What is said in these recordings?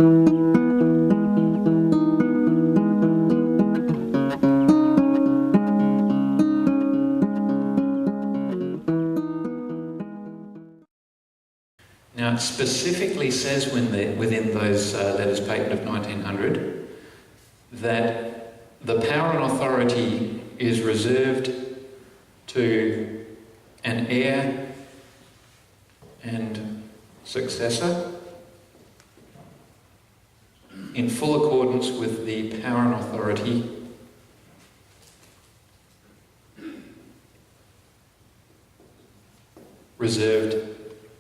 Now, it specifically says within those letters patent of 1900 that the power and authority is reserved to an heir and successor in full accordance with the power and authority reserved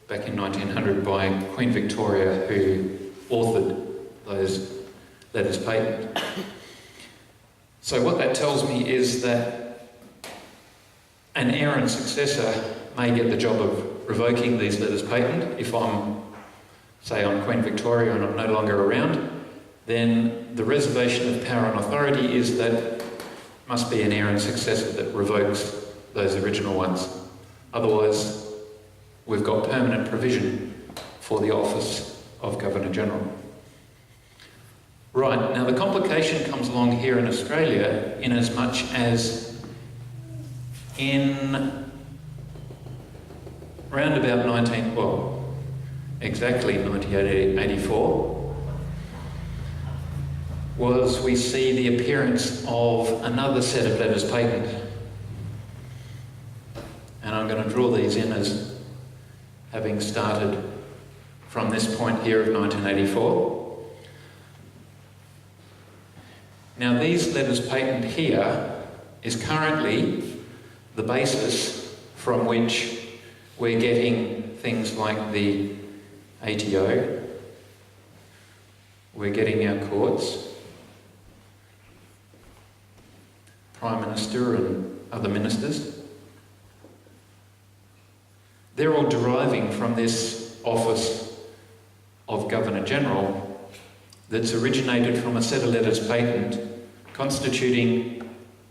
back in 1900 by Queen Victoria, who authored those letters patent. So what that tells me is that an heir and successor may get the job of revoking these letters patent. If I'm Queen Victoria and I'm no longer around, then the reservation of power and authority is that it must be an heir and successor that revokes those original ones. Otherwise, we've got permanent provision for the office of Governor-General. Right, now the complication comes along here in Australia in as much as in round about 1984, we see the appearance of another set of letters patent. And I'm going to draw these in as having started from this point here of 1984. Now, these letters patent here is currently the basis from which we're getting things like the ATO, we're getting our courts, Prime Minister and other ministers. They're all deriving from this office of Governor-General that's originated from a set of letters patent constituting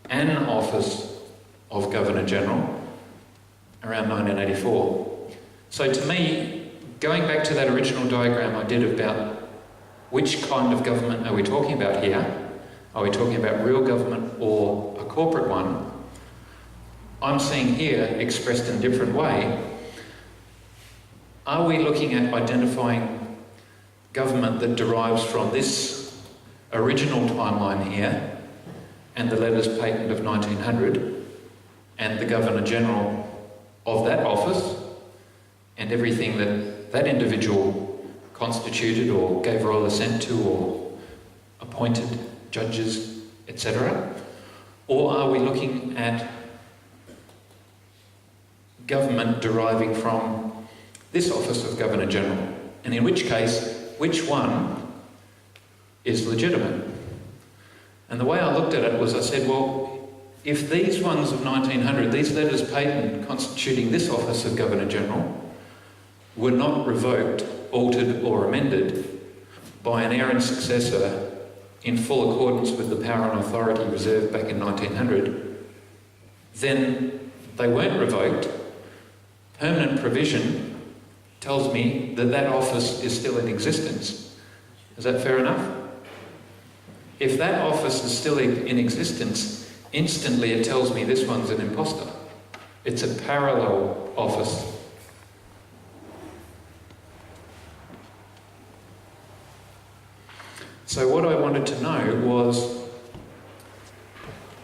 an office of Governor-General around 1984. So to me, going back to that original diagram I did about which kind of government are we talking about here, are we talking about real government or a corporate one, I'm seeing here expressed in a different way. Are we looking at identifying government that derives from this original timeline here and the letters patent of 1900 and the Governor-General of that office and everything that that individual constituted or gave royal assent to or appointed judges, etc.? Or are we looking at government deriving from this office of Governor-General? And in which case, which one is legitimate? And the way I looked at it was I said, well, if these ones of 1900, these letters patent constituting this office of Governor-General were not revoked, altered or amended by an heir and successor in full accordance with the power and authority reserved back in 1900, then they weren't revoked. Permanent provision tells me that that office is still in existence. Is that fair enough? If that office is still in existence, instantly it tells me this one's an imposter. It's a parallel office. So what I wanted to know was,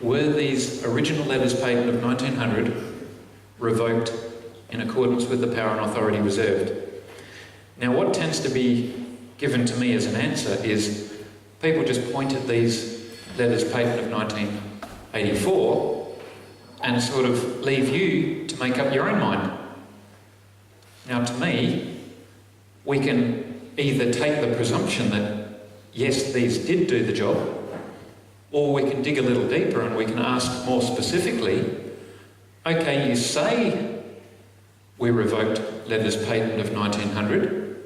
were these original letters patent of 1900 revoked in accordance with the power and authority reserved? Now, what tends to be given to me as an answer is people just point at these letters patent of 1984 and sort of leave you to make up your own mind. Now, to me, we can either take the presumption that yes, these did do the job, or we can dig a little deeper and we can ask more specifically, okay, you say we revoked letters patent of 1900,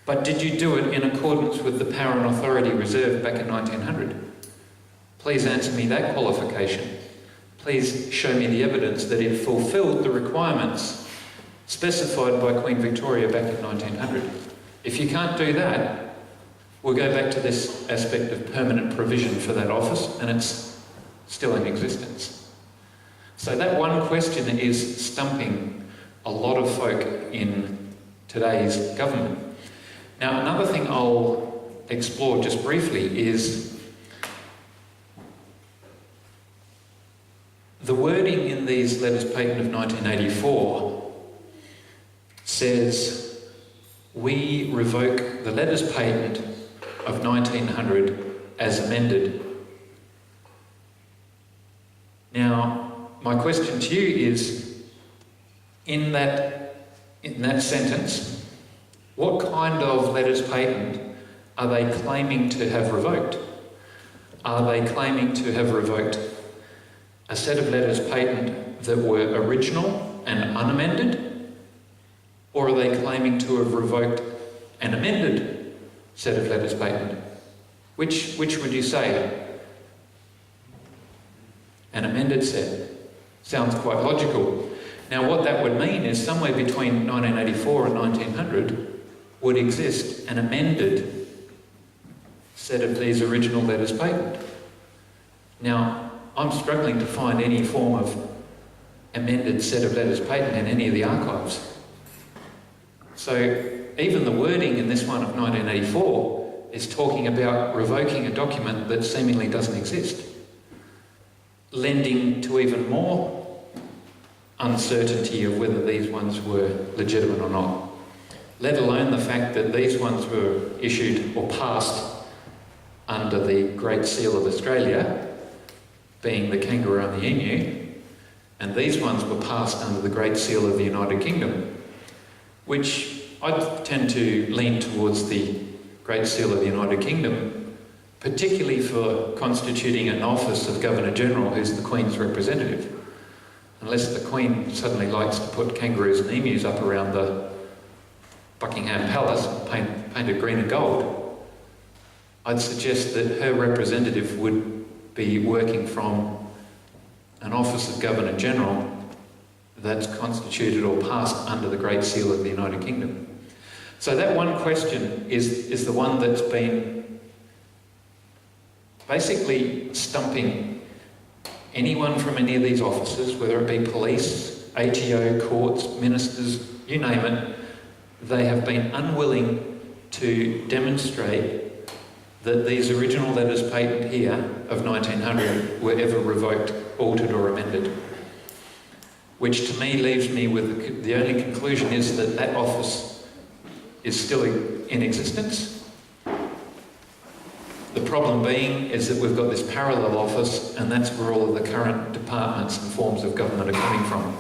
but did you do it in accordance with the power and authority reserved back in 1900? Please answer me that qualification. Please show me the evidence that it fulfilled the requirements specified by Queen Victoria back in 1900. If you can't do that, we'll go back to this aspect of permanent provision for that office, and it's still in existence. So that one question is stumping a lot of folk in today's government. Now, another thing I'll explore just briefly is the wording in these letters patent of 1984 says, we revoke the letters patent of 1900 as amended. Now, my question to you is, in that sentence, what kind of letters patent are they claiming to have revoked? Are they claiming to have revoked a set of letters patent that were original and unamended? Or are they claiming to have revoked an amended set of letters patent? Which would you say? An amended set. Sounds quite logical. Now what that would mean is somewhere between 1984 and 1900 would exist an amended set of these original letters patent. Now, I'm struggling to find any form of amended set of letters patent in any of the archives. So even the wording in this one of 1984 is talking about revoking a document that seemingly doesn't exist, lending to even more uncertainty of whether these ones were legitimate or not, let alone the fact that these ones were issued or passed under the Great Seal of Australia, being the kangaroo and the emu, and these ones were passed under the Great Seal of the United Kingdom, which I tend to lean towards the Great Seal of the United Kingdom, particularly for constituting an office of Governor-General who's the Queen's representative. Unless the Queen suddenly likes to put kangaroos and emus up around the Buckingham Palace and paint it green and gold, I'd suggest that her representative would be working from an office of Governor-General that's constituted or passed under the Great Seal of the United Kingdom. So that one question is the one that's been basically stumping anyone from any of these offices, whether it be police, ATO, courts, ministers, you name it. They have been unwilling to demonstrate that these original letters patent here of 1900 were ever revoked, altered or amended. Which to me leaves me with the only conclusion is that that office is still in existence. The problem being is that we've got this parallel office, and that's where all of the current departments and forms of government are coming from.